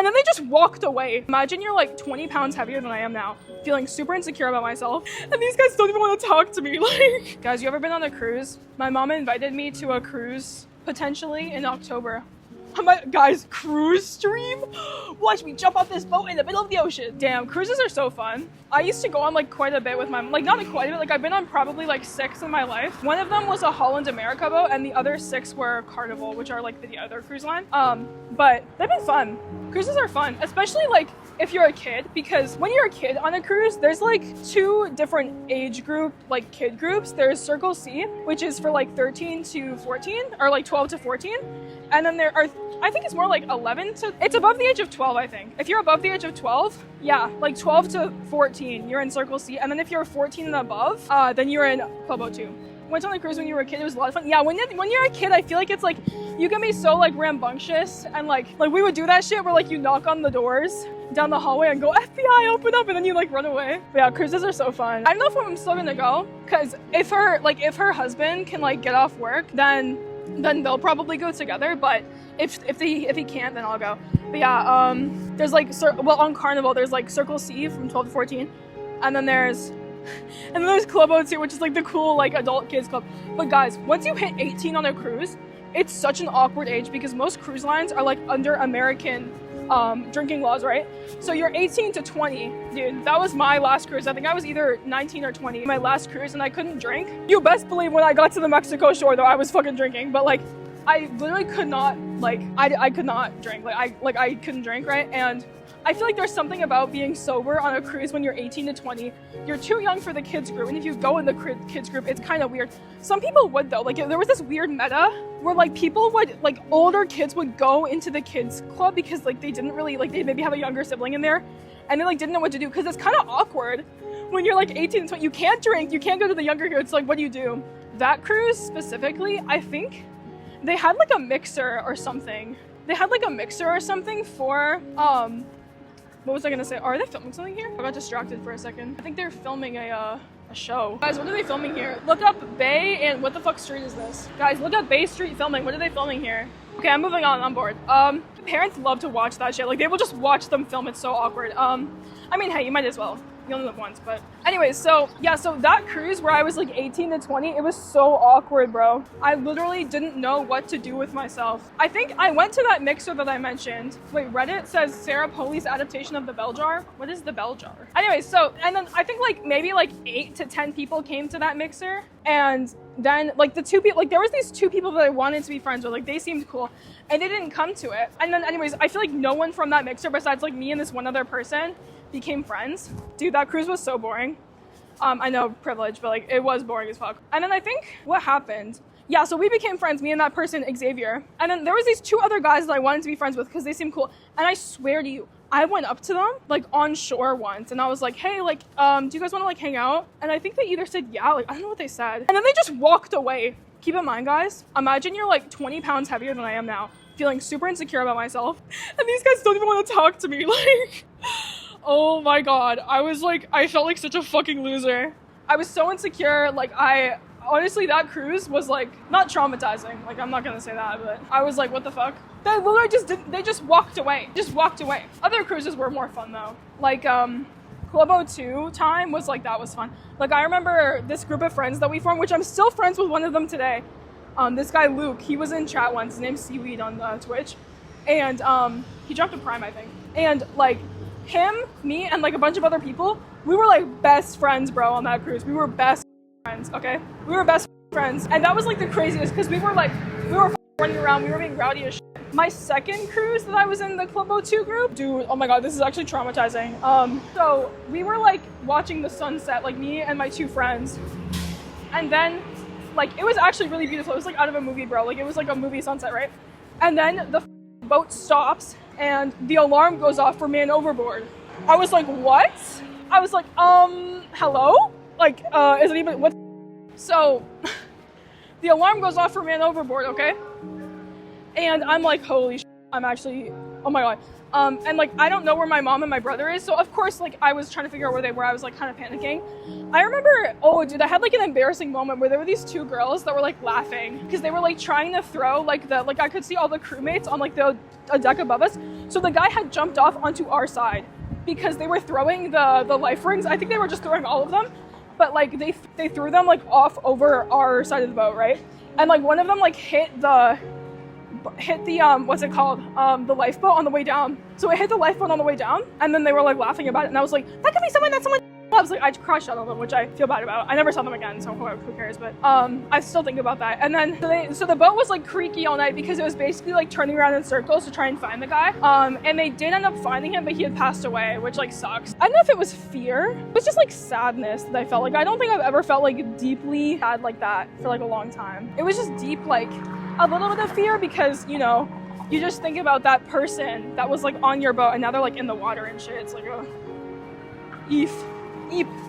And then they just walked away. Imagine you're like 20 pounds heavier than I am now, feeling super insecure about myself, and these guys don't even want to talk to me. Like, guys, you ever been on a cruise? My mom invited me to a cruise, potentially in October. Guys, cruise stream? Watch me jump off this boat in the middle of the ocean. Damn, cruises are so fun. I used to go on like quite a bit with my, like not quite a bit, like I've been on probably like 6 in my life. One of them was a Holland America boat and the other 6 were Carnival, which are like the other cruise line. But they've been fun. Cruises are fun, especially like if you're a kid, because when you're a kid on a cruise, there's like 2 different age group, like kid groups. There's Circle C, which is for like 13 to 14 or like 12 to 14. And then there are, I think it's more like 11 to, it's above the age of 12, I think. If you're above the age of 12, yeah, like 12 to 14, you're in Circle C. And then if you're 14 and above, then you're in Club O2. Went on the cruise when you were a kid, it was a lot of fun. Yeah, when you're a kid, I feel like it's like, you can be so like rambunctious and like we would do that shit where like you knock on the doors down the hallway and go, FBI, open up, and then you like run away. But yeah, cruises are so fun. I don't know if I'm still gonna go, because if her husband can like get off work, then they'll probably go together, but if he can't, then I'll go. But yeah, there's like, on Carnival, there's like Circle C from 12 to 14, and then there's Club O2, which is like the cool like adult kids club. But guys, once you hit 18 on a cruise, it's such an awkward age because most cruise lines are like under American drinking laws, right? So you're 18 to 20, dude. That was my last cruise. I think I was either 19 or 20 my last cruise, and I couldn't drink. You best believe when I got to the Mexico shore, though, I was fucking drinking. But like, I literally could not, like, I could not drink. I couldn't drink, right? And I feel like there's something about being sober on a cruise when you're 18 to 20. You're too young for the kids group, and if you go in the kids group, it's kind of weird. Some people would though. Like there was this weird meta where like people would, like older kids would go into the kids club because like they didn't really, like they maybe have a younger sibling in there, and they like didn't know what to do because it's kind of awkward when you're like 18 to 20. You can't drink, you can't go to the younger kids. Like what do you do? That cruise specifically, I think they had like a mixer or something. They had like a mixer or something for what was I gonna say? Are they filming something here? I got distracted for a second. I think they're filming a show. Guys, what are they filming here? Look up Bay and what the fuck street is this? Guys, look up Bay Street filming. What are they filming here? Okay, I'm moving on. I'm bored. Parents love to watch that shit. Like they will just watch them film. It's so awkward. I mean, hey, you might as well. You only live once, but anyways, so yeah, so that cruise where I was like 18 to 20, it was so awkward, bro. I literally didn't know what to do with myself. I think I went to that mixer that I mentioned. Wait, Reddit says Sarah Polley's adaptation of the bell jar. What is the bell jar? Anyways, so, and then I think like maybe like 8 to 10 people came to that mixer, and then like the 2 people, like there was these 2 people that I wanted to be friends with, like they seemed cool, and they didn't come to it. And then anyways, I feel like no one from that mixer besides like me and this one other person became friends. Dude, that cruise was so boring. I know, privilege, but like it was boring as fuck. And then I think what happened, yeah, so we became friends, me and that person, Xavier. And then there was these 2 other guys that I wanted to be friends with because they seemed cool. And I swear to you, I went up to them like on shore once and I was like, hey, like, do you guys want to like hang out? And I think they either said yeah, like I don't know what they said. And then they just walked away. Keep in mind, guys, imagine you're like 20 pounds heavier than I am now, feeling super insecure about myself. And these guys don't even want to talk to me. Like, oh my god, I felt like such a fucking loser. I was so insecure. Like honestly, that cruise was like not traumatizing. Like I'm not gonna say that, but I was like, what the fuck? They literally they just walked away. Other cruises were more fun though. Like Club O2 time was like, that was fun. Like I remember this group of friends that we formed, which I'm still friends with one of them today. This guy Luke, he was in chat once. His name's Seaweed on Twitch, and he dropped a Prime, I think. And like him, me, and like a bunch of other people, we were like best friends, bro, on that cruise. We were best friends, okay? We were best friends, and that was like the craziest because we were running around, we were being rowdy as shit. My second cruise that I was in the Club O2 group, dude, oh my god, this is actually traumatizing. So we were like watching the sunset, like me and my 2 friends, and then like it was actually really beautiful. It was like out of a movie, bro. Like it was like a movie sunset, right? And then the boat stops and the alarm goes off for man overboard. I was like, what? I was like, hello? Like, is it even, what? So, the alarm goes off for man overboard, okay? And I'm like, holy shit, I'm actually, oh my god. And like I don't know where my mom and my brother is, so of course like I was trying to figure out where they were. I was like kind of panicking. I remember, oh dude, I had like an embarrassing moment where there were these two girls that were like laughing because they were like trying to throw like I could see all the crewmates on like a deck above us. So the guy had jumped off onto our side because they were throwing the life rings. I think they were just throwing all of them, but like they threw them like off over our side of the boat, right? And like one of them like hit the what's it called, the lifeboat on the way down. So it hit the lifeboat on the way down, and then they were like laughing about it, and I was like, that could be someone that someone I was like, I crushed on them, which I feel bad about. I never saw them again, so who cares, but I still think about that. And then so the boat was like creaky all night because it was basically like turning around in circles to try and find the guy, and they did end up finding him, but he had passed away, which like sucks. I don't know if it was fear, it was just like sadness that I felt. Like I don't think I've ever felt like deeply sad like that for like a long time. It was just deep, like a little bit of fear because, you know, you just think about that person that was like on your boat and now they're like in the water and shit. It's like, oh, eep.